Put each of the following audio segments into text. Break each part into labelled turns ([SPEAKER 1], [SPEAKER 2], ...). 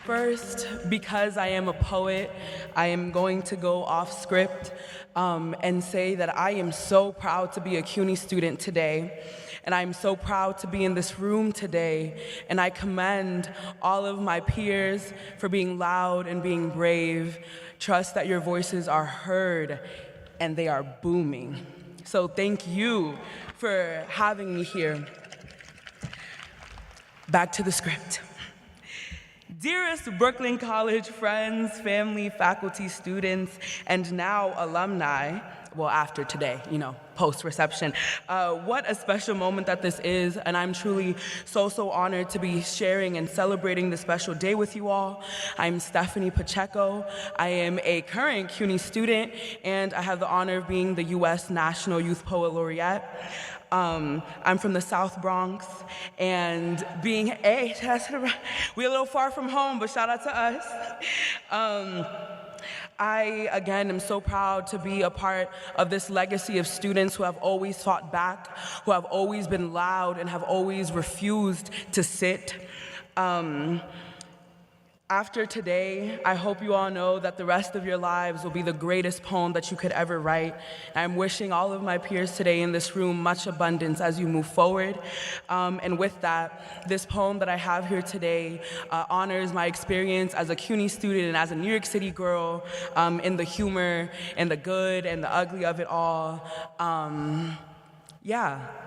[SPEAKER 1] First, because I am a poet, I am going to go off script and say that I am so proud to be a CUNY student today. And I'm so proud to be in this room today. And I commend all of my peers for being loud and being brave. Trust that your voices are heard and they are booming. So thank you for having me here. Back to the script. Dearest Brooklyn College friends, family, faculty, students, and now alumni, well, after today, post-reception. What a special moment that this is, and I'm truly so honored to be sharing and celebrating this special day with you all. I'm Stephanie Pacheco. I am a current CUNY student, and I have the honor of being the U.S. National Youth Poet Laureate. I'm from the South Bronx, and we're a little far from home, but shout out to us. I, again, am so proud to be a part of this legacy of students who have always fought back, who have always been loud, and have always refused to sit. After today, I hope you all know that the rest of your lives will be the greatest poem that you could ever write. I'm wishing all of my peers today in this room much abundance as you move forward. And with that, this poem that I have here today honors my experience as a CUNY student and as a New York City girl in the humor and the good and the ugly of it all.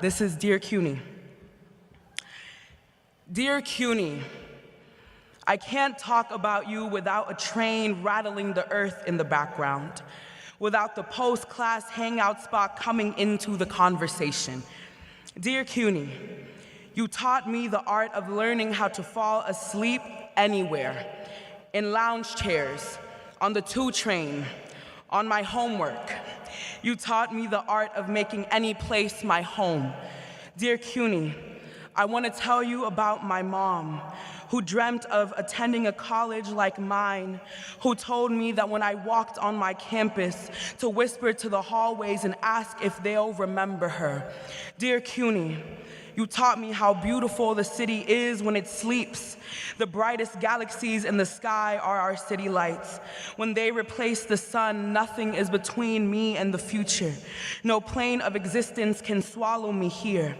[SPEAKER 1] This is Dear CUNY. Dear CUNY, I can't talk about you without a train rattling the earth in the background, without the post-class hangout spot coming into the conversation. Dear CUNY, you taught me the art of learning how to fall asleep anywhere, in lounge chairs, on the 2 train, on my homework. You taught me the art of making any place my home. Dear CUNY, I want to tell you about my mom, who dreamt of attending a college like mine, who told me that when I walked on my campus to whisper to the hallways and ask if they'll remember her. Dear CUNY, you taught me how beautiful the city is when it sleeps. The brightest galaxies in the sky are our city lights. When they replace the sun, nothing is between me and the future. No plane of existence can swallow me here.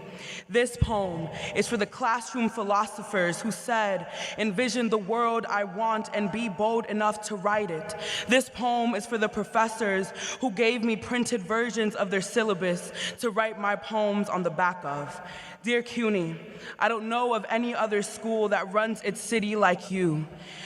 [SPEAKER 1] This poem is for the classroom philosophers who said, envision the world I want and be bold enough to write it. This poem is for the professors who gave me printed versions of their syllabus to write my poems on the back of. Dear CUNY, I don't know of any other school that runs its city like you,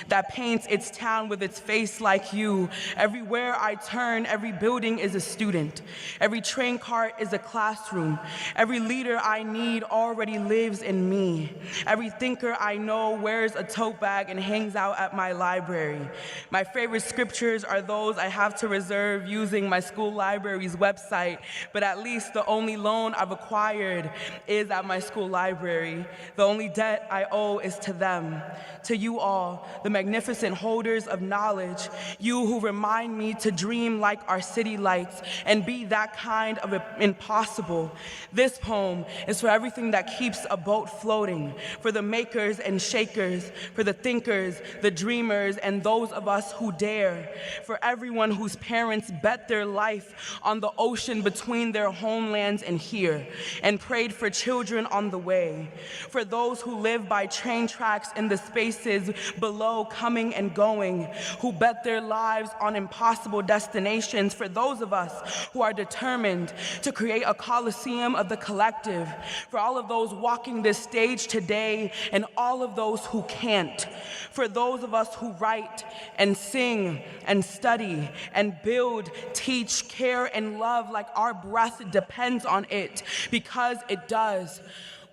[SPEAKER 1] that paints its town with its face like you. Everywhere I turn, every building is a student. Every train cart is a classroom. Every leader I need already lives in me. Every thinker I know wears a tote bag and hangs out at my library. My favorite scriptures are those I have to reserve using my school library's website, but at least the only loan I've acquired is at my school library. The only debt I owe is to them, to you all, the magnificent holders of knowledge, you who remind me to dream like our city lights and be that kind of impossible. This poem is for everything that keeps a boat floating, for the makers and shakers, for the thinkers, the dreamers, and those of us who dare, for everyone whose parents bet their life on the ocean between their homelands and here, and prayed for children on the way, for those who live by train tracks in the spaces below coming and going, who bet their lives on impossible destinations, for those of us who are determined to create a coliseum of the collective, for all of those walking this stage today and all of those who can't, for those of us who write and sing and study and build, teach, care, and love like our breath depends on it, because it does.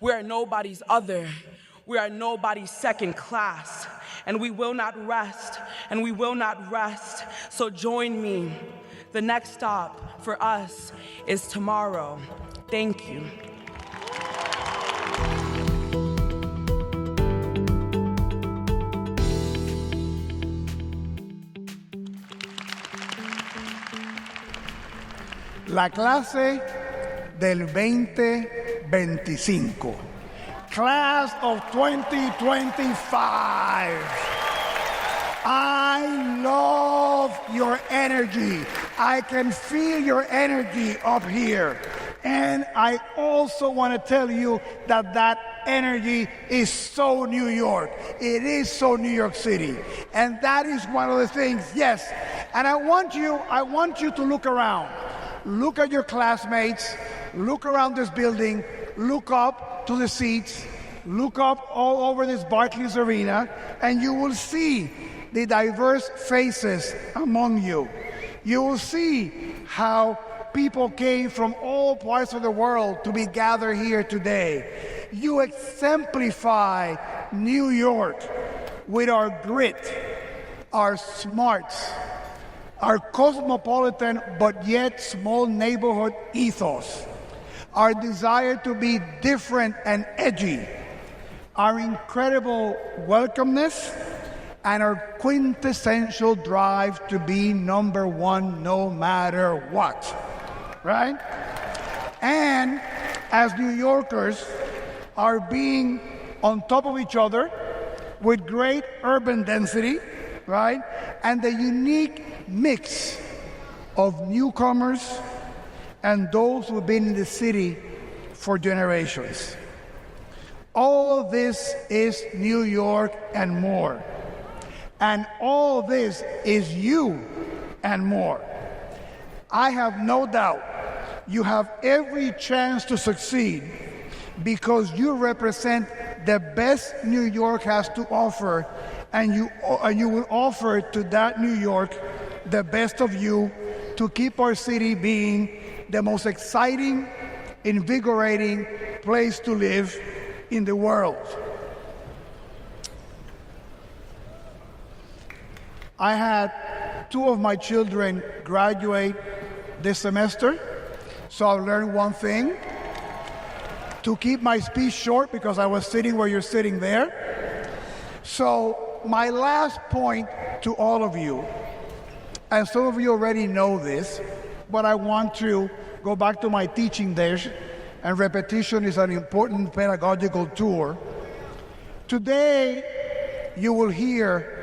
[SPEAKER 1] We are nobody's other. We are nobody's second class. And we will not rest, and we will not rest. So join me. The next stop for us is tomorrow. Thank you.
[SPEAKER 2] La clase del 2025. Class of 2025. I love your energy. I can feel your energy up here. And I also want to tell you that that energy is so New York. It is so New York City. And that is one of the things, yes. And I want you to look around. Look at your classmates. Look around this building. Look up to the seats. Look up all over this Barclays Arena, and you will see the diverse faces among you. You will see how people came from all parts of the world to be gathered here today. You exemplify New York with our grit, our smarts, our cosmopolitan but yet small neighborhood ethos, our desire to be different and edgy, our incredible welcomeness, and our quintessential drive to be number one no matter what, right? And as New Yorkers, our being on top of each other with great urban density, right? And the unique mix of newcomers and those who've been in the city for generations. All of this is New York and more. And all this is you and more. I have no doubt you have every chance to succeed because you represent the best New York has to offer, and you will offer to that New York the best of you to keep our city being the most exciting, invigorating place to live in the world. I had 2 of my children graduate this semester, so I learned one thing: to keep my speech short because I was sitting where you're sitting there. So my last point to all of you, and some of you already know this, but I want to go back to my teaching days, and repetition is an important pedagogical tool. Today, you will hear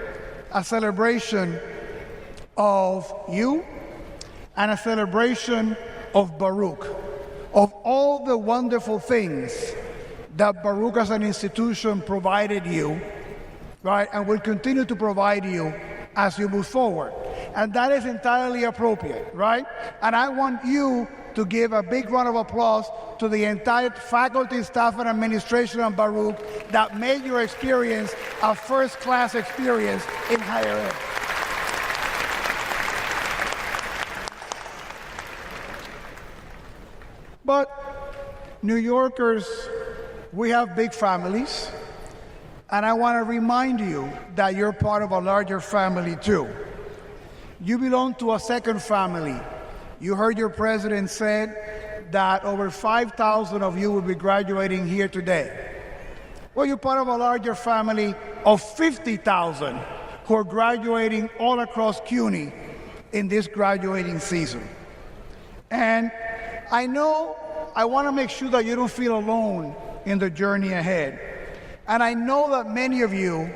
[SPEAKER 2] a celebration of you and a celebration of Baruch, of all the wonderful things that Baruch as an institution provided you, right, and will continue to provide you as you move forward. And that is entirely appropriate, right? And I want you to give a big round of applause to the entire faculty, staff, and administration of Baruch that made your experience a first-class experience in higher ed. But New Yorkers, we have big families, and I want to remind you that you're part of a larger family too. You belong to a second family. You heard your president said that over 5,000 of you will be graduating here today. Well, you're part of a larger family of 50,000 who are graduating all across CUNY in this graduating season. And I know I want to make sure that you don't feel alone in the journey ahead. And I know that many of you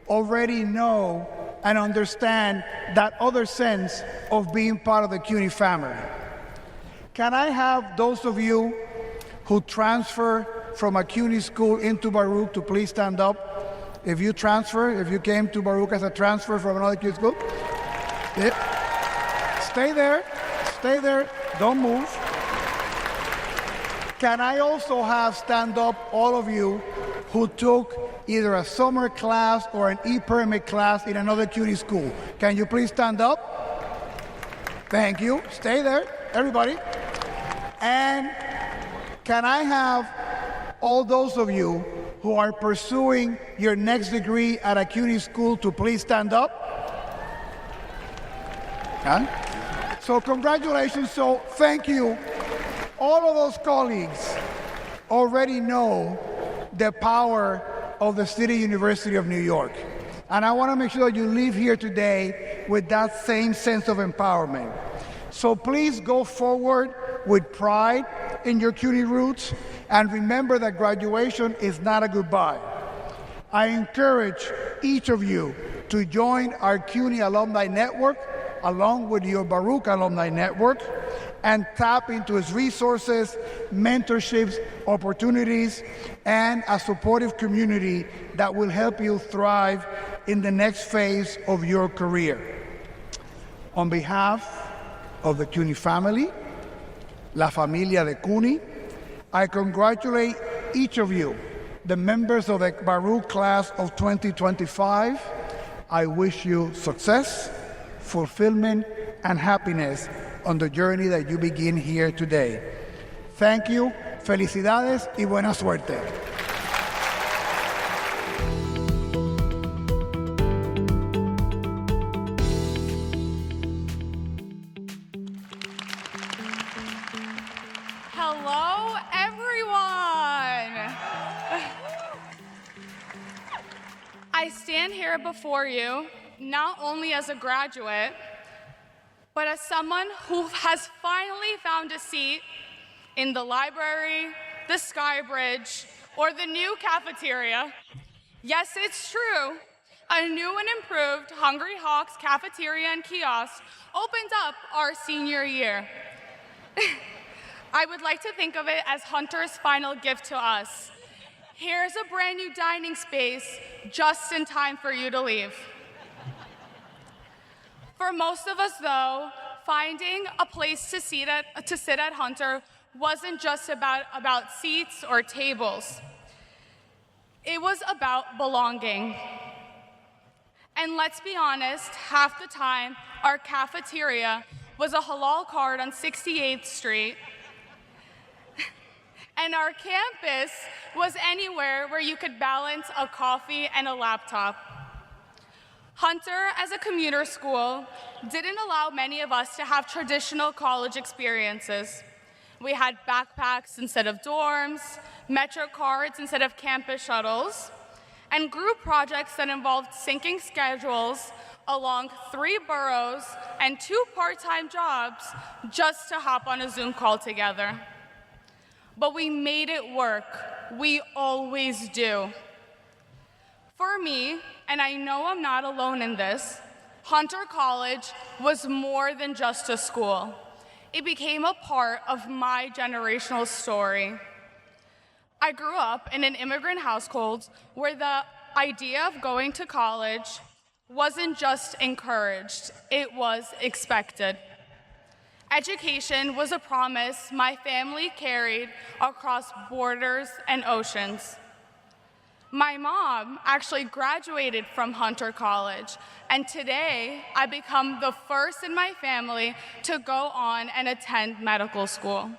[SPEAKER 2] already know and understand that other sense of being part of the CUNY family. Can I have those of you who transfer from a CUNY school into Baruch to please stand up? If you came to Baruch as a transfer from another CUNY school, stay there, don't move. Can I also have stand up all of you who took either a summer class or an e-permit class in another CUNY school? Can you please stand up? Thank you. Stay there, everybody. And can I have all those of you who are pursuing your next degree at a CUNY school to please stand up? Okay. So congratulations. So thank you. All of those colleagues already know the power of the City University of New York. And I want to make sure that you leave here today with that same sense of empowerment. So please go forward with pride in your CUNY roots, and remember that graduation is not a goodbye. I encourage each of you to join our CUNY Alumni Network, along with your Baruch Alumni Network, and tap into its resources, mentorships, opportunities, and a supportive community that will help you thrive in the next phase of your career. On behalf of the CUNY family, La Familia de CUNY, I congratulate each of you, the members of the Baruch class of 2025. I wish you success, fulfillment, and happiness on the journey that you begin here today. Thank you, felicidades y buena suerte.
[SPEAKER 3] Hello, everyone. I stand here before you not only as a graduate, but as someone who has finally found a seat in the library, the Sky Bridge, or the new cafeteria. Yes, it's true. A new and improved Hungry Hawk's cafeteria and kiosk opened up our senior year. I would like to think of it as Hunter's final gift to us. Here's a brand new dining space just in time for you to leave. For most of us, though, finding a place to sit at Hunter wasn't just about seats or tables. It was about belonging. And let's be honest, half the time, our cafeteria was a halal cart on 68th Street, and our campus was anywhere where you could balance a coffee and a laptop. Hunter, as a commuter school, didn't allow many of us to have traditional college experiences. We had backpacks instead of dorms, Metro cards instead of campus shuttles, and group projects that involved syncing schedules along 3 boroughs and 2 part-time jobs just to hop on a Zoom call together. But we made it work. We always do. For me, and I know I'm not alone in this, Hunter College was more than just a school. It became a part of my generational story. I grew up in an immigrant household where the idea of going to college wasn't just encouraged, it was expected. Education was a promise my family carried across borders and oceans. My mom actually graduated from Hunter College, and today I become the first in my family to go on and attend medical school.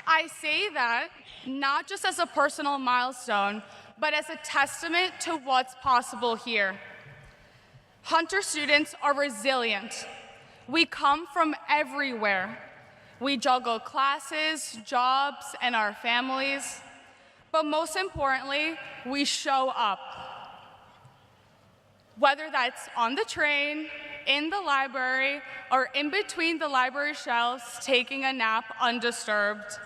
[SPEAKER 3] I say that not just as a personal milestone, but as a testament to what's possible here. Hunter students are resilient. We come from everywhere. We juggle classes, jobs, and our families. But most importantly, we show up. Whether that's on the train, in the library, or in between the library shelves taking a nap undisturbed.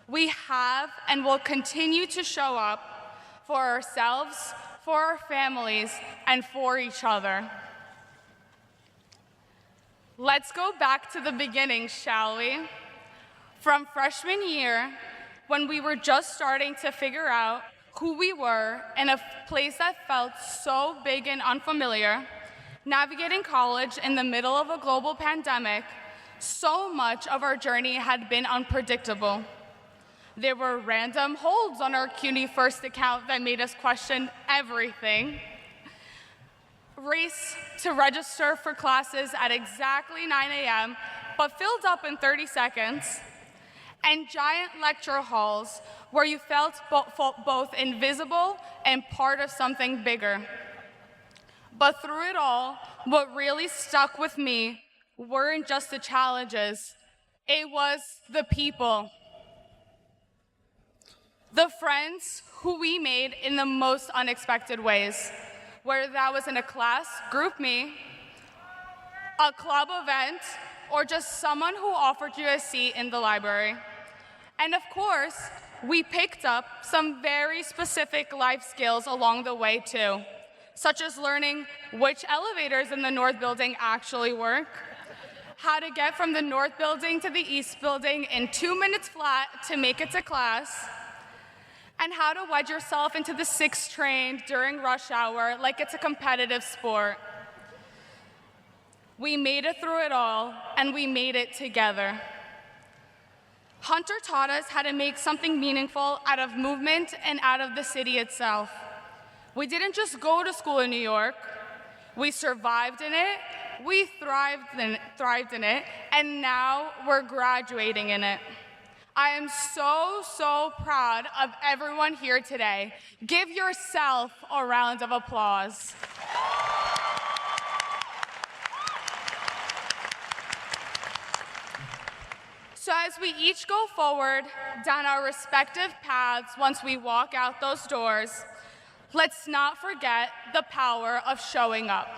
[SPEAKER 3] We have and will continue to show up for ourselves, for our families, and for each other. Let's go back to the beginning, shall we? From freshman year, when we were just starting to figure out who we were in a place that felt so big and unfamiliar, navigating college in the middle of a global pandemic, so much of our journey had been unpredictable. There were random holds on our CUNY First account that made us question everything. Race to register for classes at exactly 9 a.m., but filled up in 30 seconds. And giant lecture halls where you felt both invisible and part of something bigger. But through it all, what really stuck with me weren't just the challenges, it was the people. The friends who we made in the most unexpected ways, whether that was in a class, group me, a club event, or just someone who offered you a seat in the library. And of course, we picked up some very specific life skills along the way too, such as learning which elevators in the North Building actually work, how to get from the North Building to the East Building in 2 minutes flat to make it to class, and how to wedge yourself into the 6th train during rush hour like it's a competitive sport. We made it through it all, and we made it together. Hunter taught us how to make something meaningful out of movement and out of the city itself. We didn't just go to school in New York. We survived in it, we thrived in it, and now we're graduating in it. I am so proud of everyone here today. Give yourself a round of applause. So as we each go forward down our respective paths once we walk out those doors, let's not forget the power of showing up.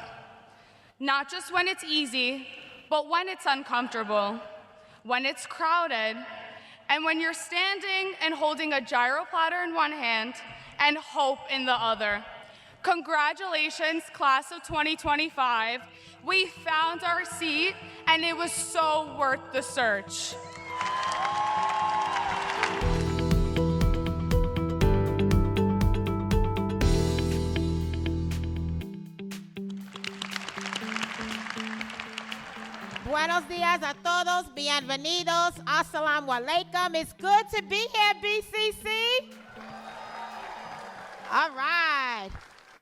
[SPEAKER 3] Not just when it's easy, but when it's uncomfortable, when it's crowded, and when you're standing and holding a gyro platter in one hand and hope in the other. Congratulations, class of 2025. We found our seat, and it was so worth the search.
[SPEAKER 4] Buenos dias a todos, bienvenidos, assalamu alaikum. It's good to be here, BCC. All right.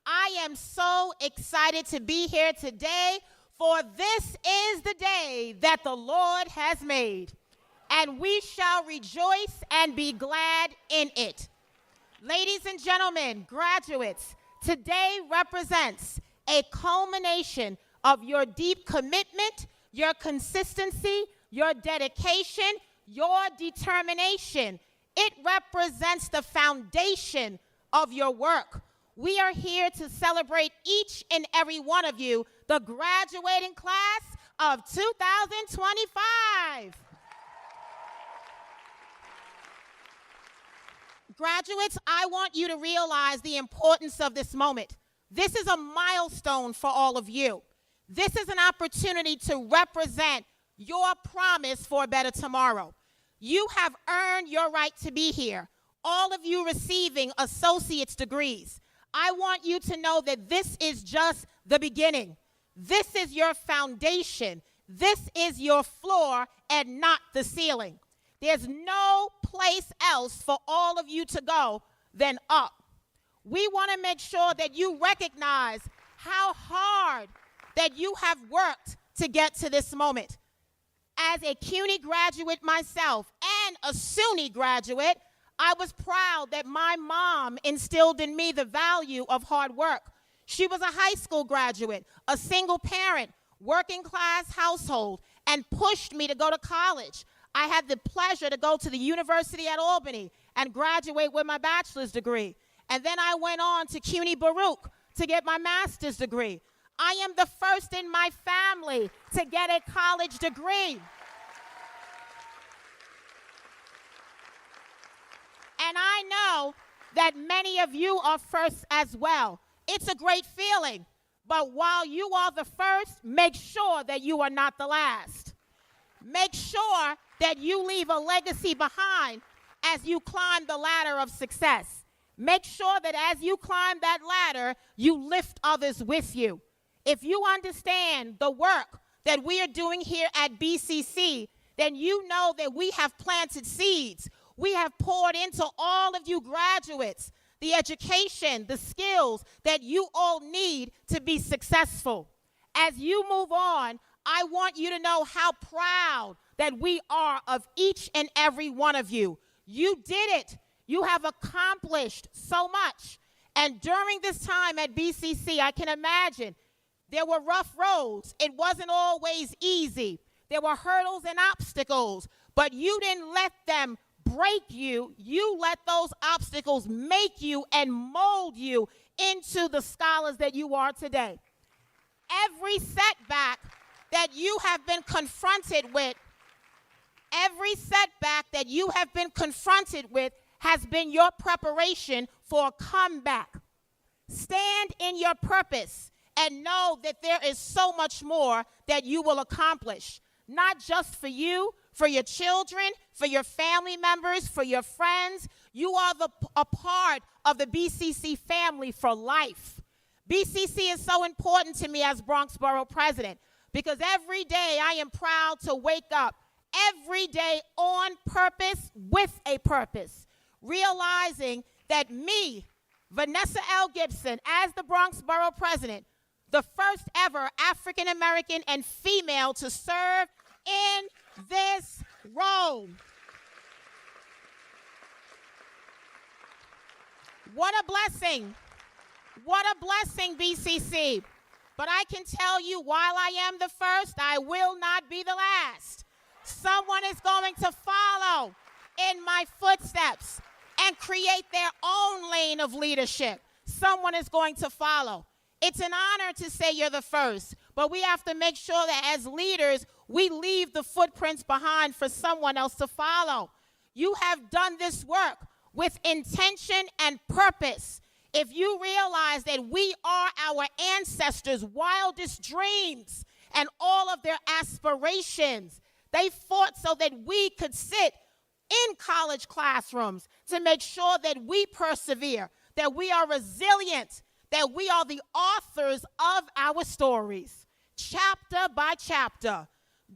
[SPEAKER 4] I am so excited to be here today, for this is the day that the Lord has made, and we shall rejoice and be glad in it. Ladies and gentlemen, graduates, today represents a culmination of your deep commitment, your consistency, your dedication, your determination. It represents the foundation of your work. We are here to celebrate each and every one of you, the graduating class of 2025. Graduates, I want you to realize the importance of this moment. This is a milestone for all of you. This is an opportunity to represent your promise for a better tomorrow. You have earned your right to be here, all of you receiving associate's degrees. I want you to know that this is just the beginning. This is your foundation. This is your floor and not the ceiling. There's no place else for all of you to go than up. We want to make sure that you recognize how hard that you have worked to get to this moment. As a CUNY graduate myself and a SUNY graduate, I was proud that my mom instilled in me the value of hard work. She was a high school graduate, a single parent, working class household, and pushed me to go to college. I had the pleasure to go to the University at Albany and graduate with my bachelor's degree. And then I went on to CUNY Baruch to get my master's degree. I am the first in my family to get a college degree. And I know that many of you are first as well. It's a great feeling, but while you are the first, make sure that you are not the last. Make sure that you leave a legacy behind as you climb the ladder of success. Make sure that as you climb that ladder, you lift others with you. If you understand the work that we are doing here at BCC, then you know that we have planted seeds. We have poured into all of you graduates the education, the skills that you all need to be successful. As you move on, I want you to know how proud that we are of each and every one of you. You did it. You have accomplished so much. And during this time at BCC, I can imagine there were rough roads. It wasn't always easy. There were hurdles and obstacles, but you didn't let them break you. You let those obstacles make you and mold you into the scholars that you are today. Every setback that you have been confronted with, has been your preparation for a comeback. Stand in your purpose and know that there is so much more that you will accomplish, not just for you, for your children, for your family members, for your friends. You are a part of the BCC family for life. BCC is so important to me as Bronx Borough President because every day I am proud to wake up every day on purpose with a purpose, realizing that me, Vanessa L. Gibson, as the Bronx Borough President, the first ever African American and female to serve in this role. What a blessing. What a blessing, BCC. But I can tell you, while I am the first, I will not be the last. Someone is going to follow in my footsteps and create their own lane of leadership. Someone is going to follow. It's an honor to say you're the first, but we have to make sure that as leaders, we leave the footprints behind for someone else to follow. You have done this work with intention and purpose. If you realize that we are our ancestors' wildest dreams and all of their aspirations, they fought so that we could sit in college classrooms to make sure that we persevere, that we are resilient, that we are the authors of our stories, chapter by chapter.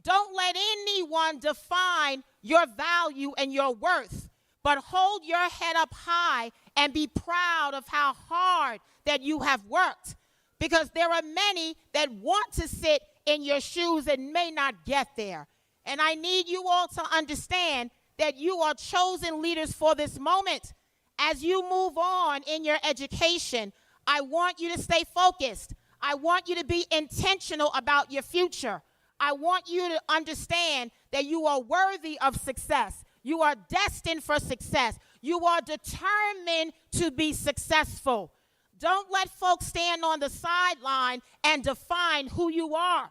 [SPEAKER 4] Don't let anyone define your value and your worth, but hold your head up high and be proud of how hard that you have worked, because there are many that want to sit in your shoes and may not get there. And I need you all to understand that you are chosen leaders for this moment. As you move on in your education, I want you to stay focused. I want you to be intentional about your future. I want you to understand that you are worthy of success. You are destined for success. You are determined to be successful. Don't let folks stand on the sideline and define who you are.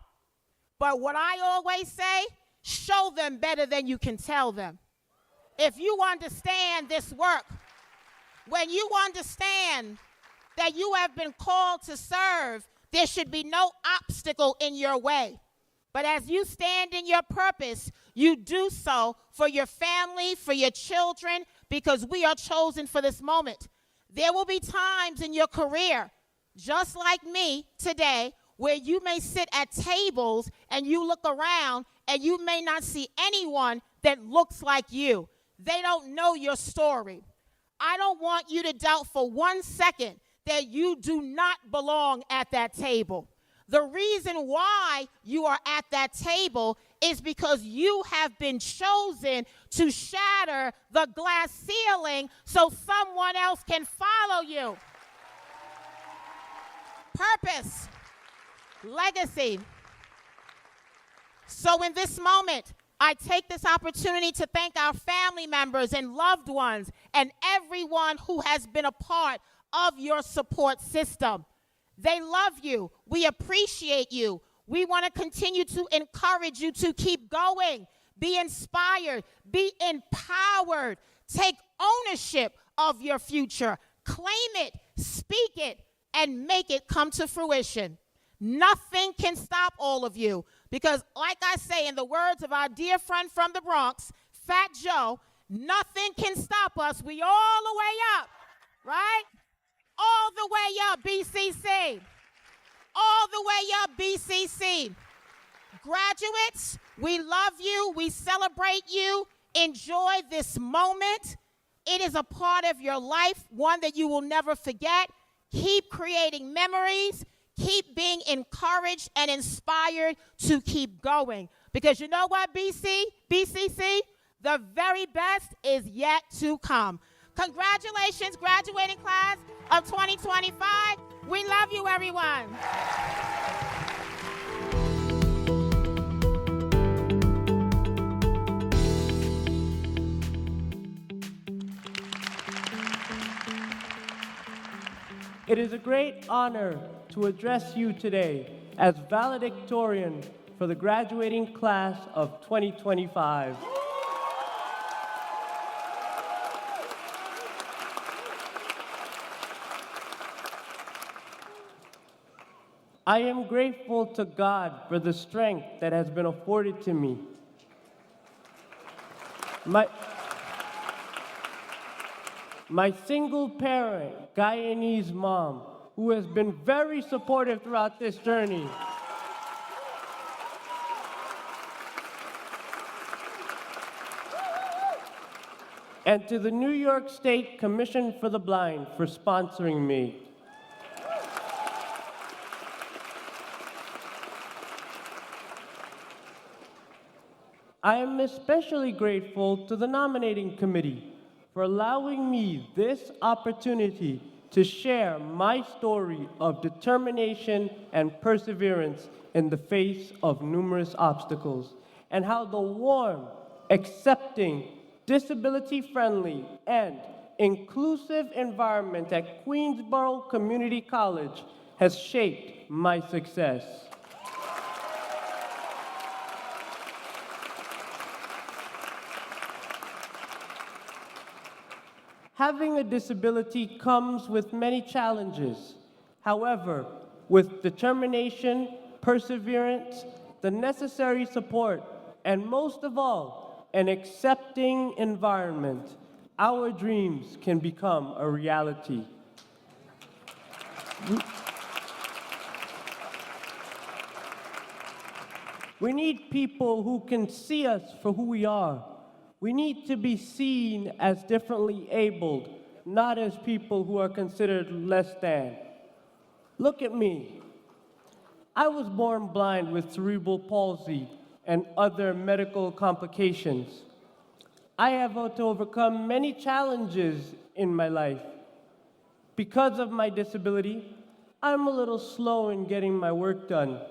[SPEAKER 4] But what I always say, show them better than you can tell them. If you understand this work, when you understand that you have been called to serve, there should be no obstacle in your way. But as you stand in your purpose, you do so for your family, for your children, because we are chosen for this moment. There will be times in your career, just like me today, where you may sit at tables and you look around and you may not see anyone that looks like you. They don't know your story. I don't want you to doubt for 1 second that you do not belong at that table. The reason why you are at that table is because you have been chosen to shatter the glass ceiling so someone else can follow you. Purpose, legacy. So in this moment, I take this opportunity to thank our family members and loved ones and everyone who has been a part of your support system. They love you. We appreciate you. We want to continue to encourage you to keep going. Be inspired. Be empowered. Take ownership of your future. Claim it, speak it, and make it come to fruition. Nothing can stop all of you because, like I say, in the words of our dear friend from the Bronx, Fat Joe, nothing can stop us. We all the way up, right? All the way up, BCC. All the way up, BCC. Graduates, we love you. We celebrate you. Enjoy this moment. It is a part of your life, one that you will never forget. Keep creating memories. Keep being encouraged and inspired to keep going. Because you know what, BCC? The very best is yet to come. Congratulations, graduating class of 2025. We love you, everyone.
[SPEAKER 5] It is a great honor to address you today as valedictorian for the graduating class of 2025. I am grateful to God for the strength that has been afforded to me. My single-parent Guyanese mom, who has been very supportive throughout this journey. And to the New York State Commission for the Blind for sponsoring me. I am especially grateful to the nominating committee for allowing me this opportunity to share my story of determination and perseverance in the face of numerous obstacles, and how the warm, accepting, disability-friendly, and inclusive environment at Queensborough Community College has shaped my success. Having a disability comes with many challenges. However, with determination, perseverance, the necessary support, and most of all, an accepting environment, our dreams can become a reality. We need people who can see us for who we are. We need to be seen as differently abled, not as people who are considered less than. Look at me. I was born blind with cerebral palsy and other medical complications. I have had to overcome many challenges in my life. Because of my disability, I'm a little slow in getting my work done.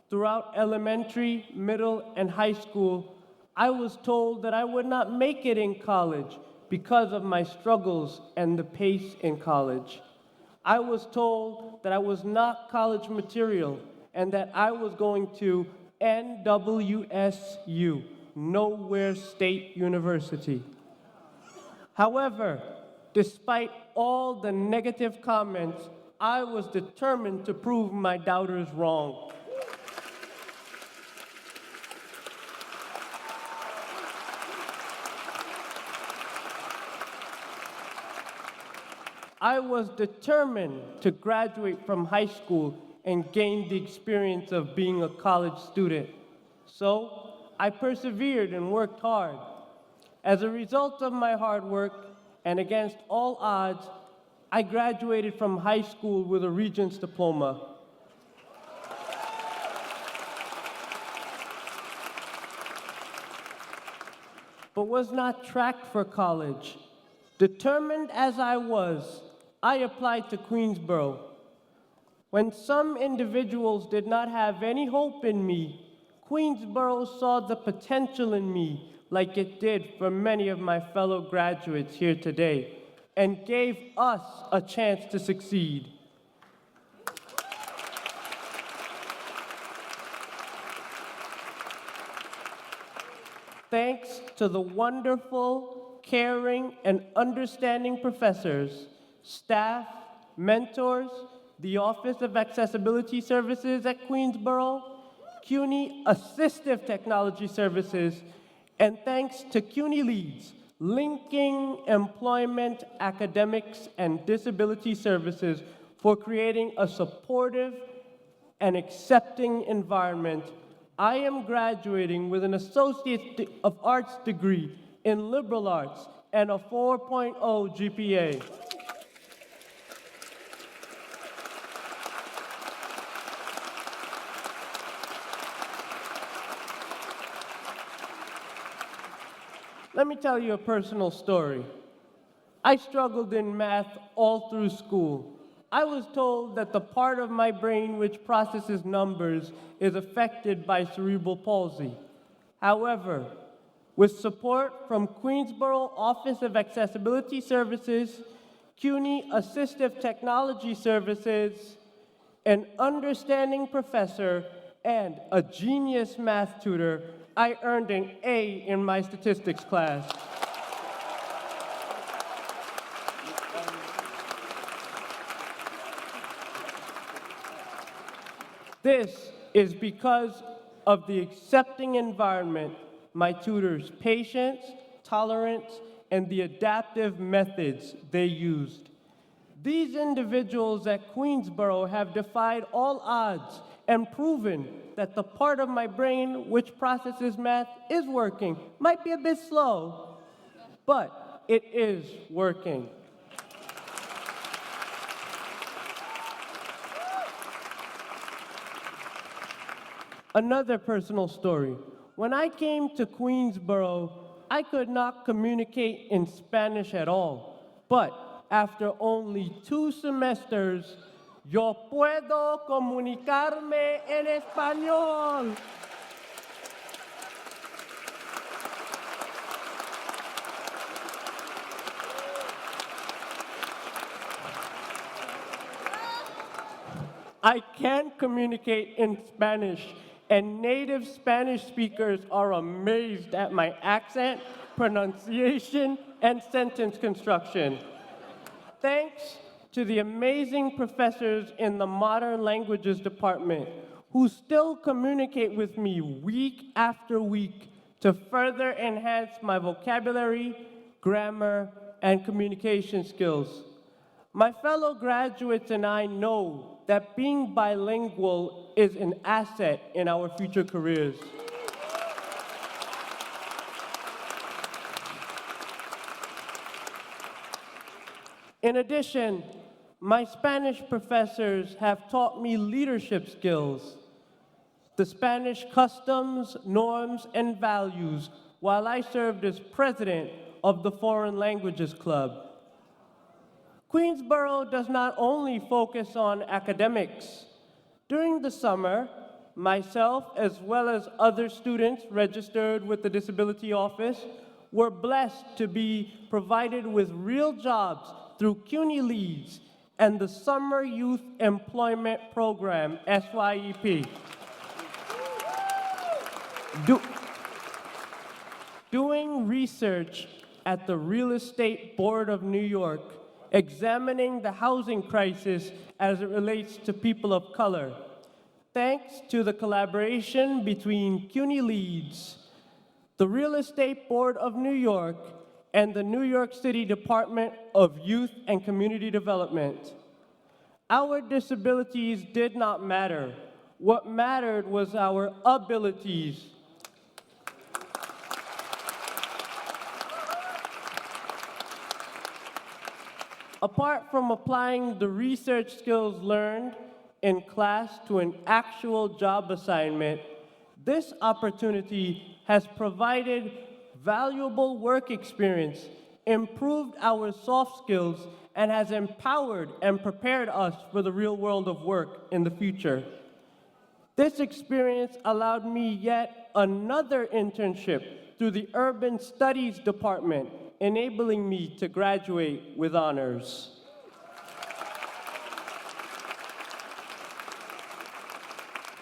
[SPEAKER 5] Throughout elementary, middle, and high school, I was told that I would not make it in college because of my struggles and the pace in college. I was told that I was not college material and that I was going to NWSU, Nowhere State University. However, despite all the negative comments, I was determined to prove my doubters wrong. I was determined to graduate from high school and gain the experience of being a college student. So, I persevered and worked hard. As a result of my hard work, and against all odds, I graduated from high school with a Regents diploma. But was not tracked for college. Determined as I was, I applied to Queensborough. When some individuals did not have any hope in me, Queensborough saw the potential in me, like it did for many of my fellow graduates here today, and gave us a chance to succeed. Thanks to the wonderful, caring, and understanding professors, staff, mentors, the Office of Accessibility Services at Queensborough, CUNY Assistive Technology Services, and thanks to CUNY Leads, linking employment, academics, and disability services for creating a supportive and accepting environment, I am graduating with an Associate of Arts degree in Liberal Arts and a 4.0 GPA. Let me tell you a personal story. I struggled in math all through school. I was told that the part of my brain which processes numbers is affected by cerebral palsy. However, with support from Queensborough Office of Accessibility Services, CUNY Assistive Technology Services, an understanding professor, and a genius math tutor, I earned an A in my statistics class. This is because of the accepting environment, my tutors' patience, tolerance, and the adaptive methods they used. These individuals at Queensborough have defied all odds and proven that the part of my brain which processes math is working. Might be a bit slow, but it is working. Another personal story. When I came to Queensborough, I could not communicate in Spanish at all. But after only 2 semesters, yo puedo comunicarme en español. I can communicate in Spanish, and native Spanish speakers are amazed at my accent, pronunciation, and sentence construction. Thanks to the amazing professors in the Modern Languages department who still communicate with me week after week to further enhance my vocabulary, grammar, and communication skills. My fellow graduates and I know that being bilingual is an asset in our future careers. In addition, my Spanish professors have taught me leadership skills, the Spanish customs, norms, and values while I served as president of the Foreign Languages Club. Queensborough does not only focus on academics. During the summer, myself as well as other students registered with the Disability Office were blessed to be provided with real jobs through CUNY Leads and the Summer Youth Employment Program, SYEP. Doing research at the Real Estate Board of New York, examining the housing crisis as it relates to people of color. Thanks to the collaboration between CUNY Leads, the Real Estate Board of New York, and the New York City Department of Youth and Community Development. Our disabilities did not matter. What mattered was our abilities. Apart from applying the research skills learned in class to an actual job assignment, this opportunity has provided valuable work experience, improved our soft skills, and has empowered and prepared us for the real world of work in the future. This experience allowed me yet another internship through the Urban Studies Department, enabling me to graduate with honors.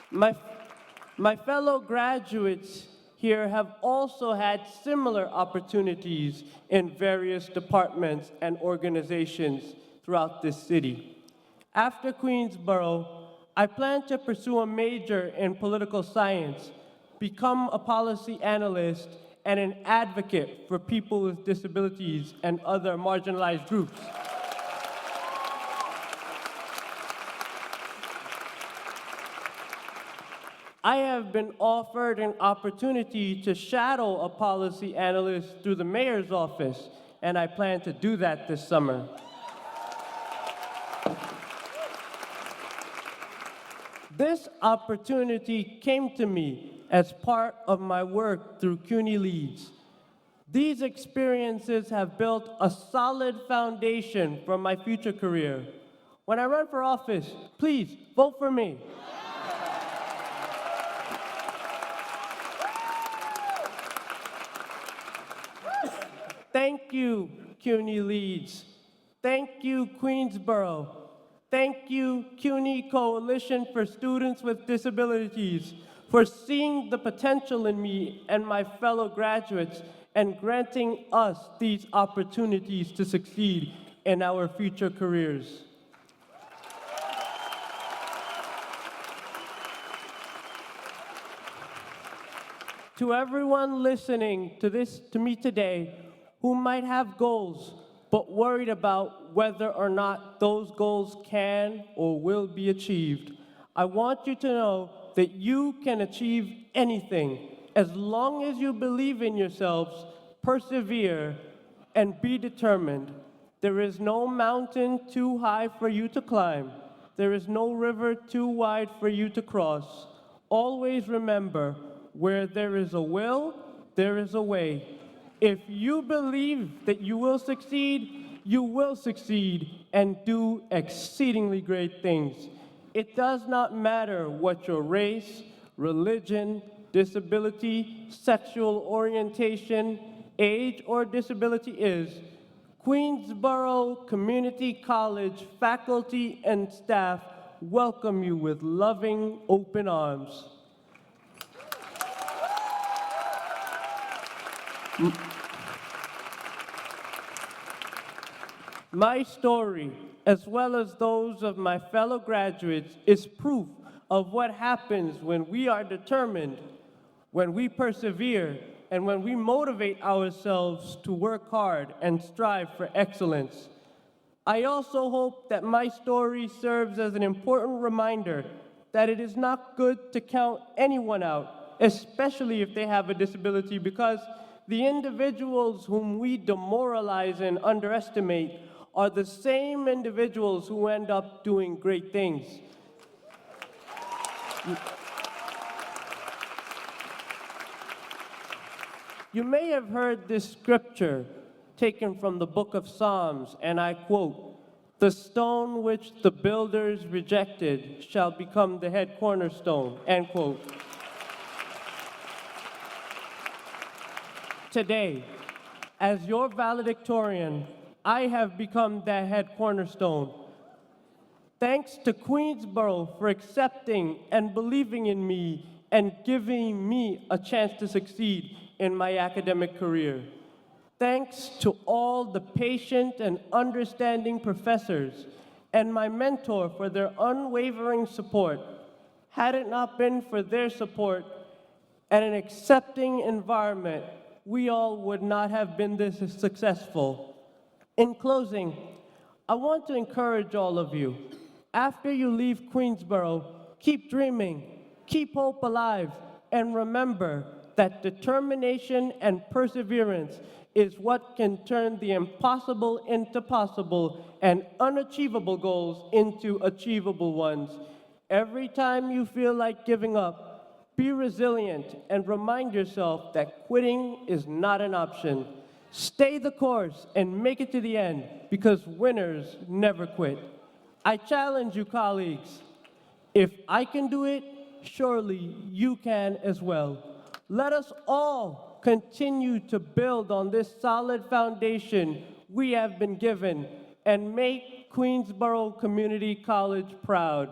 [SPEAKER 5] My fellow graduates here have also had similar opportunities in various departments and organizations throughout this city. After Queensborough, I plan to pursue a major in political science, become a policy analyst, and an advocate for people with disabilities and other marginalized groups. I have been offered an opportunity to shadow a policy analyst through the mayor's office, and I plan to do that this summer. This opportunity came to me as part of my work through CUNY Leads. These experiences have built a solid foundation for my future career. When I run for office, please vote for me. Thank you, CUNY Leads. Thank you, Queensborough. Thank you, CUNY Coalition for Students with Disabilities, for seeing the potential in me and my fellow graduates and granting us these opportunities to succeed in our future careers. To everyone listening to me today who might have goals but worried about whether or not those goals can or will be achieved, I want you to know that you can achieve anything as long as you believe in yourselves, persevere, and be determined. There is no mountain too high for you to climb. There is no river too wide for you to cross. Always remember, where there is a will, there is a way. If you believe that you will succeed and do exceedingly great things. It does not matter what your race, religion, disability, sexual orientation, age, or disability is. Queensborough Community College faculty and staff welcome you with loving, open arms. My story, as well as those of my fellow graduates, is proof of what happens when we are determined, when we persevere, and when we motivate ourselves to work hard and strive for excellence. I also hope that my story serves as an important reminder that it is not good to count anyone out, especially if they have a disability, because the individuals whom we demoralize and underestimate are the same individuals who end up doing great things. You may have heard this scripture taken from the book of Psalms, and I quote, "The stone which the builders rejected shall become the head cornerstone," end quote. Today, as your valedictorian, I have become that head cornerstone. Thanks to Queensborough for accepting and believing in me and giving me a chance to succeed in my academic career. Thanks to all the patient and understanding professors and my mentor for their unwavering support. Had it not been for their support and an accepting environment, we all would not have been this successful. In closing, I want to encourage all of you. After you leave Queensborough, keep dreaming, keep hope alive, and remember that determination and perseverance is what can turn the impossible into possible and unachievable goals into achievable ones. Every time you feel like giving up, be resilient and remind yourself that quitting is not an option. Stay the course and make it to the end, because winners never quit. I challenge you, colleagues. If I can do it, surely you can as well. Let us all continue to build on this solid foundation we have been given and make Queensborough Community College proud.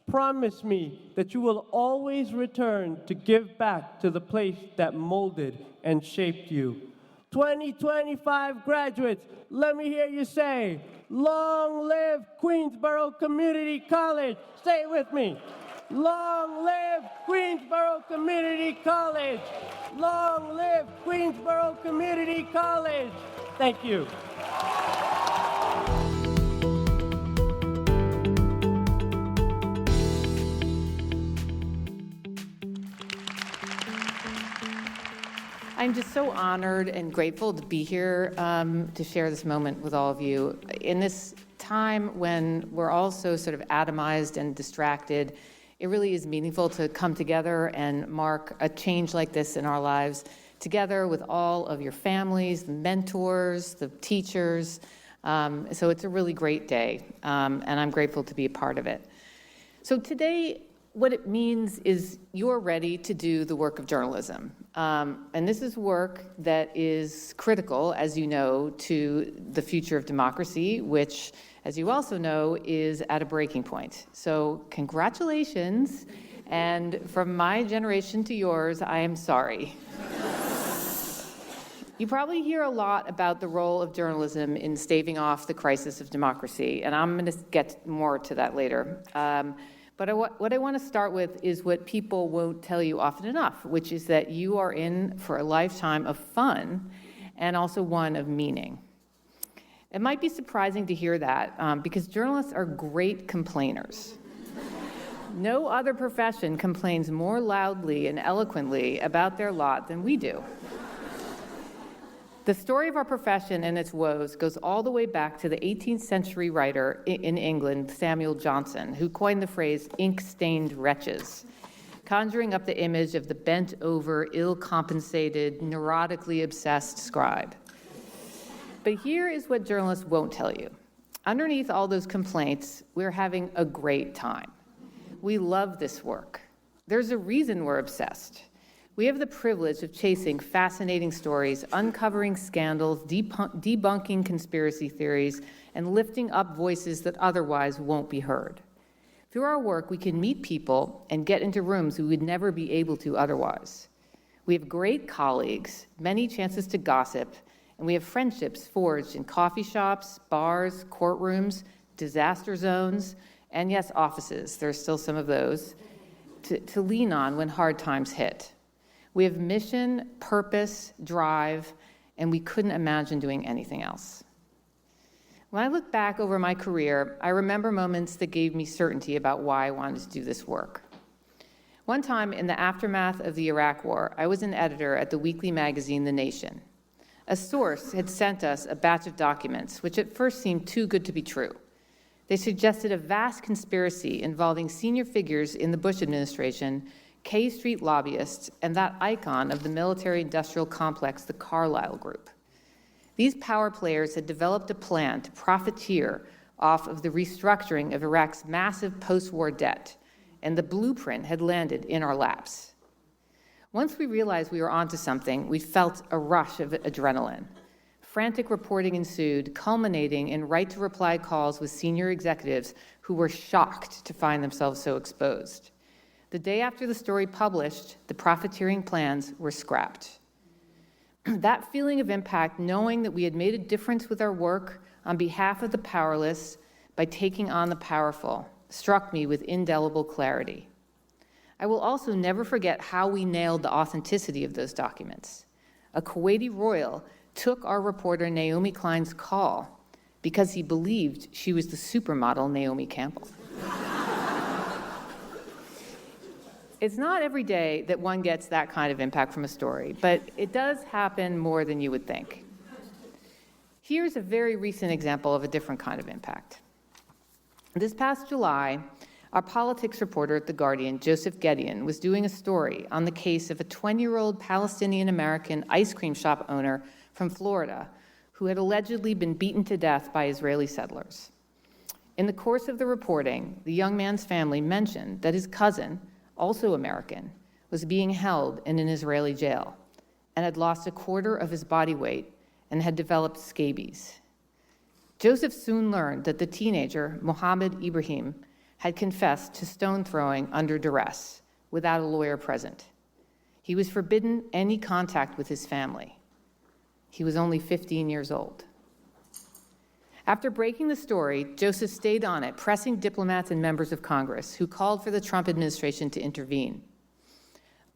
[SPEAKER 5] Promise me that you will always return to give back to the place that molded and shaped you. 2025 graduates, let me hear you say, long live Queensborough Community College. Say it with me. Long live Queensborough Community College. Long live Queensborough Community College. Thank you.
[SPEAKER 6] I'm just so honored and grateful to be here to share this moment with all of you. In this time when we're all so sort of atomized and distracted, it really is meaningful to come together and mark a change like this in our lives, together with all of your families, the mentors, the teachers. So it's a really great day, and I'm grateful to be a part of it. So today, what it means is you're ready to do the work of journalism. And this is work that is critical, as you know, to the future of democracy, which, as you also know, is at a breaking point. So congratulations. And from my generation to yours, I am sorry. You probably hear a lot about the role of journalism in staving off the crisis of democracy, and I'm going to get more to that later. But what I want to start with is what people won't tell you often enough, which is that you are in for a lifetime of fun and also one of meaning. It might be surprising to hear that because journalists are great complainers. No other profession complains more loudly and eloquently about their lot than we do. The story of our profession and its woes goes all the way back to the 18th century writer in England, Samuel Johnson, who coined the phrase ink-stained wretches, conjuring up the image of the bent-over, ill-compensated, neurotically obsessed scribe. But here is what journalists won't tell you. Underneath all those complaints, we're having a great time. We love this work. There's a reason we're obsessed. We have the privilege of chasing fascinating stories, uncovering scandals, debunking conspiracy theories, and lifting up voices that otherwise won't be heard. Through our work, we can meet people and get into rooms we would never be able to otherwise. We have great colleagues, many chances to gossip, and we have friendships forged in coffee shops, bars, courtrooms, disaster zones, and yes, offices, there's still some of those, to lean on when hard times hit. We have mission, purpose, drive, and we couldn't imagine doing anything else. When I look back over my career, I remember moments that gave me certainty about why I wanted to do this work. One time in the aftermath of the Iraq War, I was an editor at the weekly magazine The Nation. A source had sent us a batch of documents, which at first seemed too good to be true. They suggested a vast conspiracy involving senior figures in the Bush administration, K Street lobbyists, and that icon of the military-industrial complex, the Carlyle Group. These power players had developed a plan to profiteer off of the restructuring of Iraq's massive post-war debt, and the blueprint had landed in our laps. Once we realized we were onto something, we felt a rush of adrenaline. Frantic reporting ensued, culminating in right-to-reply calls with senior executives who were shocked to find themselves so exposed. The day after the story published, the profiteering plans were scrapped. That feeling of impact, knowing that we had made a difference with our work on behalf of the powerless by taking on the powerful, struck me with indelible clarity. I will also never forget how we nailed the authenticity of those documents. A Kuwaiti royal took our reporter Naomi Klein's call because he believed she was the supermodel Naomi Campbell. It's not every day that one gets that kind of impact from a story, but it does happen more than you would think. Here's a very recent example of a different kind of impact. This past July, our politics reporter at The Guardian, Joseph Gideon, was doing a story on the case of a 20-year-old Palestinian-American ice cream shop owner from Florida who had allegedly been beaten to death by Israeli settlers. In the course of the reporting, the young man's family mentioned that his cousin, also American, was being held in an Israeli jail and had lost a quarter of his body weight and had developed scabies. Joseph soon learned that the teenager, Mohammed Ibrahim, had confessed to stone throwing under duress without a lawyer present. He was forbidden any contact with his family. He was only 15 years old. After breaking the story, Joseph stayed on it, pressing diplomats and members of Congress who called for the Trump administration to intervene.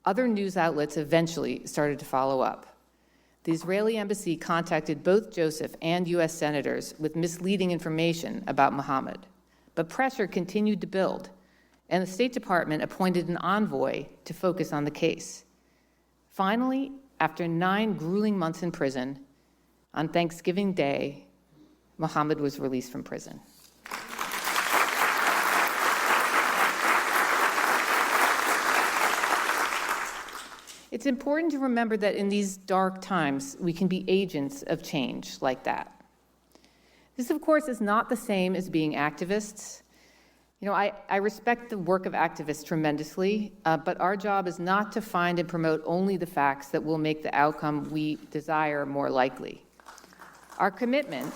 [SPEAKER 6] Other news outlets eventually started to follow up. The Israeli embassy contacted both Joseph and U.S. senators with misleading information about Mohammed, but pressure continued to build, and the State Department appointed an envoy to focus on the case. Finally, after 9 grueling months in prison, on Thanksgiving Day, Mohammed was released from prison. It's important to remember that in these dark times, we can be agents of change like that. This, of course, is not the same as being activists. I respect the work of activists tremendously, but our job is not to find and promote only the facts that will make the outcome we desire more likely. Our commitment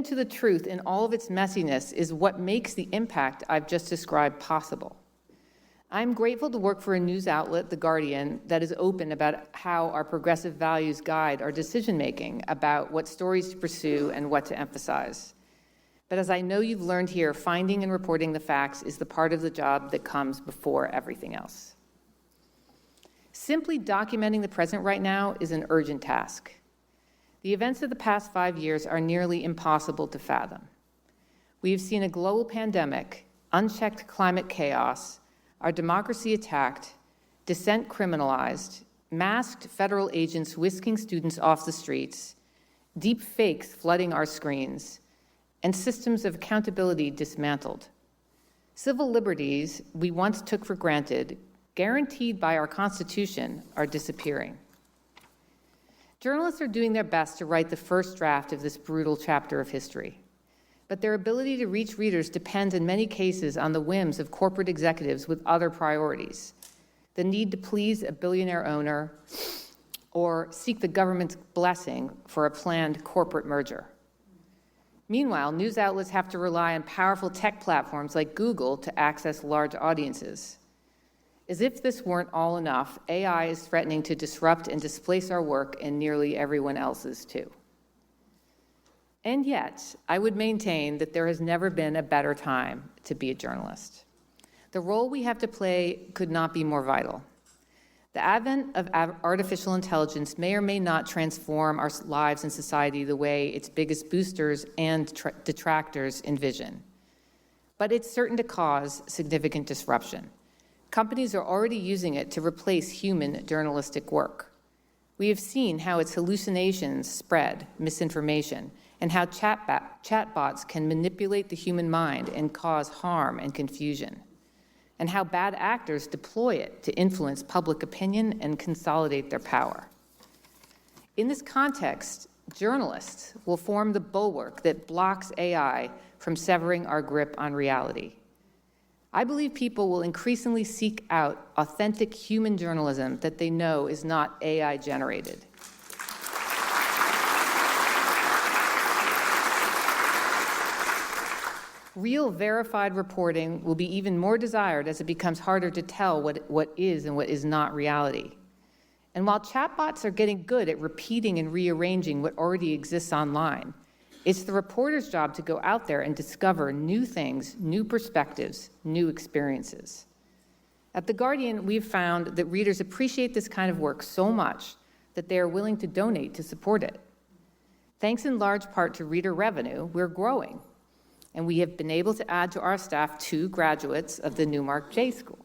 [SPEAKER 6] to the truth in all of its messiness is what makes the impact I've just described possible. I'm grateful to work for a news outlet, The Guardian, that is open about how our progressive values guide our decision-making about what stories to pursue and what to emphasize. But as I know you've learned here, finding and reporting the facts is the part of the job that comes before everything else. Simply documenting the present right now is an urgent task. The events of the past 5 years are nearly impossible to fathom. We have seen a global pandemic, unchecked climate chaos, our democracy attacked, dissent criminalized, masked federal agents whisking students off the streets, deep fakes flooding our screens, and systems of accountability dismantled. Civil liberties we once took for granted, guaranteed by our Constitution, are disappearing. Journalists are doing their best to write the first draft of this brutal chapter of history. But their ability to reach readers depends in many cases on the whims of corporate executives with other priorities, the need to please a billionaire owner or seek the government's blessing for a planned corporate merger. Meanwhile, news outlets have to rely on powerful tech platforms like Google to access large audiences. As if this weren't all enough, AI is threatening to disrupt and displace our work and nearly everyone else's too. And yet, I would maintain that there has never been a better time to be a journalist. The role we have to play could not be more vital. The advent of artificial intelligence may or may not transform our lives and society the way its biggest boosters and detractors envision. But it's certain to cause significant disruption. Companies are already using it to replace human journalistic work. We have seen how its hallucinations spread misinformation, and how chatbots can manipulate the human mind and cause harm and confusion, and how bad actors deploy it to influence public opinion and consolidate their power. In this context, journalists will form the bulwark that blocks AI from severing our grip on reality. I believe people will increasingly seek out authentic human journalism that they know is not AI-generated. Real verified reporting will be even more desired as it becomes harder to tell what is and what is not reality. And while chatbots are getting good at repeating and rearranging what already exists online, it's the reporter's job to go out there and discover new things, new perspectives, new experiences. At The Guardian, we've found that readers appreciate this kind of work so much that they are willing to donate to support it. Thanks in large part to reader revenue, we're growing. And we have been able to add to our staff 2 graduates of the Newmark J School.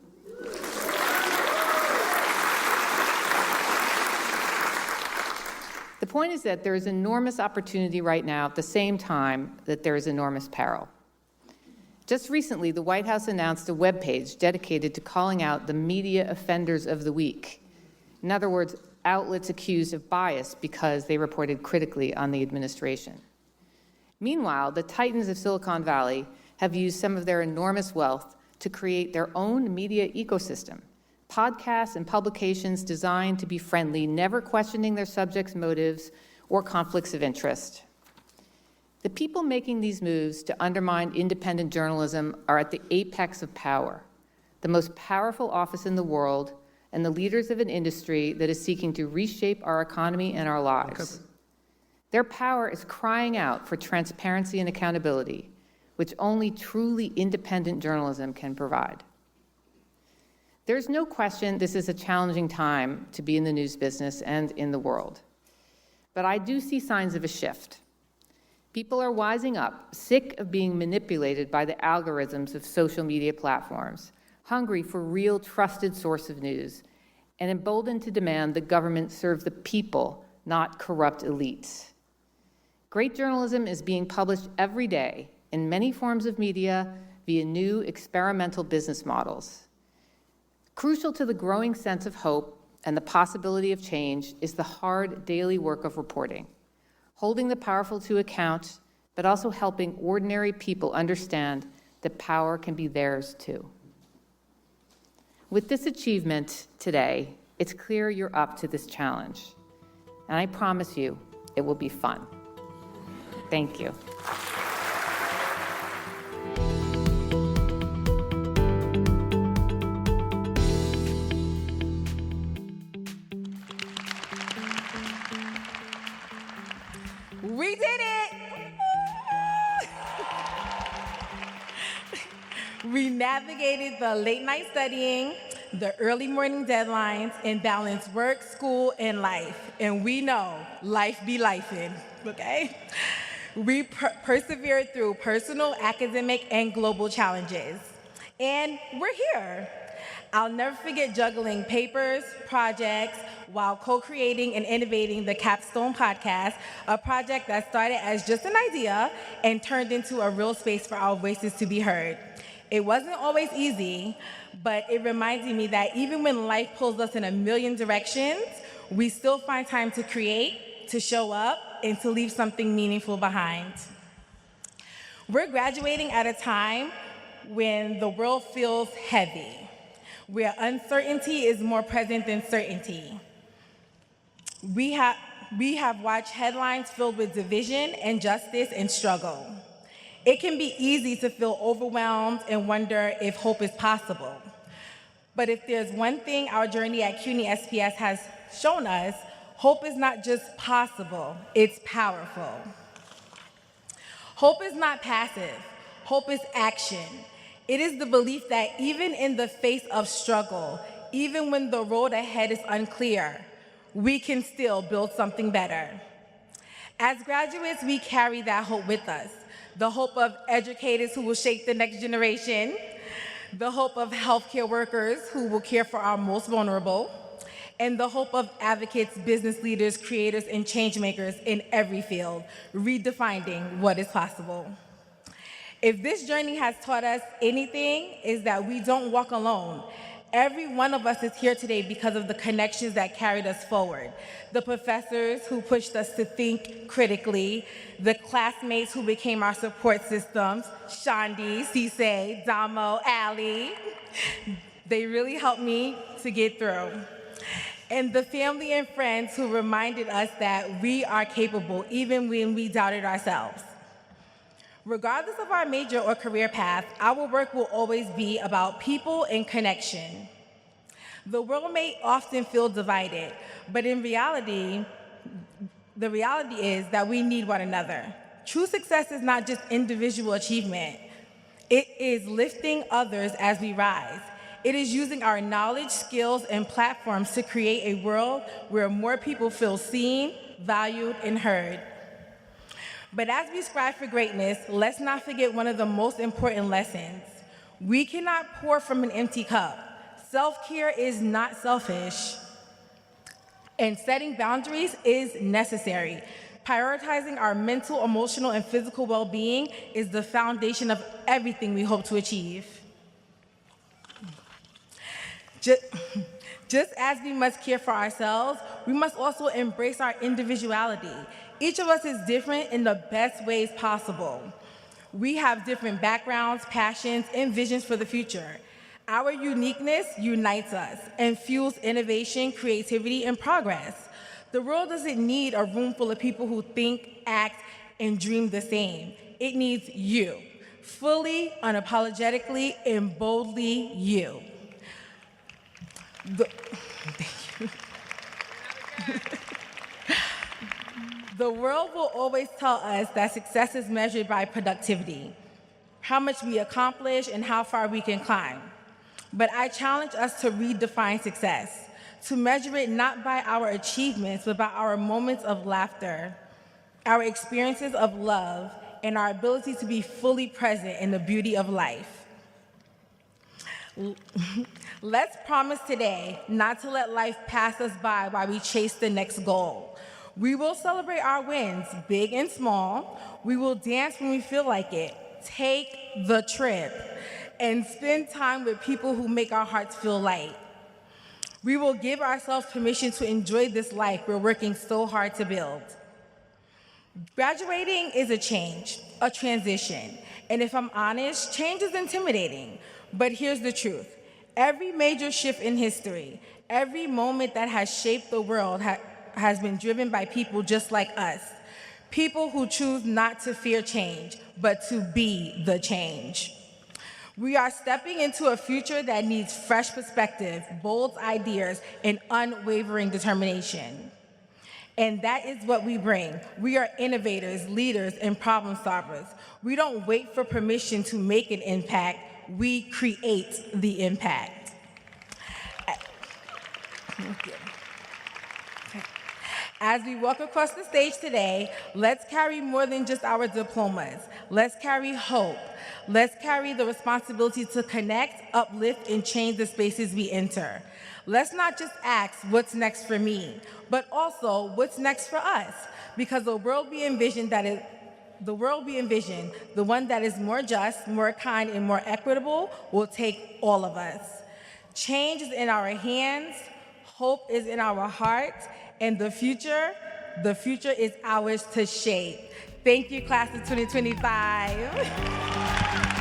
[SPEAKER 6] The point is that there is enormous opportunity right now at the same time that there is enormous peril. Just recently, the White House announced a webpage dedicated to calling out the media offenders of the week. In other words, outlets accused of bias because they reported critically on the administration. Meanwhile, the titans of Silicon Valley have used some of their enormous wealth to create their own media ecosystem, podcasts and publications designed to be friendly, never questioning their subjects' motives or conflicts of interest. The people making these moves to undermine independent journalism are at the apex of power, the most powerful office in the world, and the leaders of an industry that is seeking to reshape our economy and our lives. Their power is crying out for transparency and accountability, which only truly independent journalism can provide. There's no question this is a challenging time to be in the news business and in the world. But I do see signs of a shift. People are wising up, sick of being manipulated by the algorithms of social media platforms, hungry for real trusted source of news, and emboldened to demand the government serve the people, not corrupt elites. Great journalism is being published every day in many forms of media via new experimental business models. Crucial to the growing sense of hope and the possibility of change is the hard daily work of reporting, holding the powerful to account, but also helping ordinary people understand that power can be theirs too. With this achievement today, it's clear you're up to this challenge, and I promise you it will be fun. Thank you.
[SPEAKER 7] We did it! We navigated the late night studying, the early morning deadlines, and balanced work, school, and life. And we know life be lifing, okay? We persevered through personal, academic, and global challenges. And we're here. I'll never forget juggling papers, projects, while co-creating and innovating the Capstone podcast, a project that started as just an idea and turned into a real space for our voices to be heard. It wasn't always easy, but it reminded me that even when life pulls us in a million directions, we still find time to create, to show up, and to leave something meaningful behind. We're graduating at a time when the world feels heavy, where uncertainty is more present than certainty. We have watched headlines filled with division, injustice, and struggle. It can be easy to feel overwhelmed and wonder if hope is possible. But if there's one thing our journey at CUNY SPS has shown us, hope is not just possible, it's powerful. Hope is not passive, hope is action. It is the belief that even in the face of struggle, even when the road ahead is unclear, we can still build something better. As graduates, we carry that hope with us. The hope of educators who will shape the next generation, the hope of healthcare workers who will care for our most vulnerable, and the hope of advocates, business leaders, creators, and change makers in every field, redefining what is possible. If this journey has taught us anything, is that we don't walk alone. Every one of us is here today because of the connections that carried us forward. The professors who pushed us to think critically, the classmates who became our support systems, Shandi, Cisse, Damo, Ali. They really helped me to get through. And the family and friends who reminded us that we are capable even when we doubted ourselves. Regardless of our major or career path, our work will always be about people and connection. The world may often feel divided, but in reality, the reality is that we need one another. True success is not just individual achievement. It is lifting others as we rise. It is using our knowledge, skills, and platforms to create a world where more people feel seen, valued, and heard. But as we strive for greatness, let's not forget one of the most important lessons. We cannot pour from an empty cup. Self-care is not selfish, and setting boundaries is necessary. Prioritizing our mental, emotional, and physical well-being is the foundation of everything we hope to achieve. Just as we must care for ourselves, we must also embrace our individuality. Each of us is different in the best ways possible. We have different backgrounds, passions, and visions for the future. Our uniqueness unites us and fuels innovation, creativity, and progress. The world doesn't need a room full of people who think, act, and dream the same. It needs you, fully, unapologetically, and boldly you. The world will always tell us that success is measured by productivity, how much we accomplish and how far we can climb. But I challenge us to redefine success, to measure it not by our achievements, but by our moments of laughter, our experiences of love, and our ability to be fully present in the beauty of life. Let's promise today not to let life pass us by while we chase the next goal. We will celebrate our wins, big and small. We will dance when we feel like it, take the trip, and spend time with people who make our hearts feel light. We will give ourselves permission to enjoy this life we're working so hard to build. Graduating is a change, a transition, and if I'm honest, change is intimidating. But here's the truth. Every major shift in history, every moment that has shaped the world has been driven by people just like us. People who choose not to fear change, but to be the change. We are stepping into a future that needs fresh perspective, bold ideas, and unwavering determination. And that is what we bring. We are innovators, leaders, and problem solvers. We don't wait for permission to make an impact. We create the impact. As we walk across the stage today, let's carry more than just our diplomas. Let's carry hope. Let's carry the responsibility to connect, uplift, and change the spaces we enter. Let's not just ask, what's next for me, but also, what's next for us? Because the world we envision, the one that is more just, more kind, and more equitable, will take all of us. Change is in our hands, hope is in our hearts, and the future is ours to shape. Thank you, class of 2025.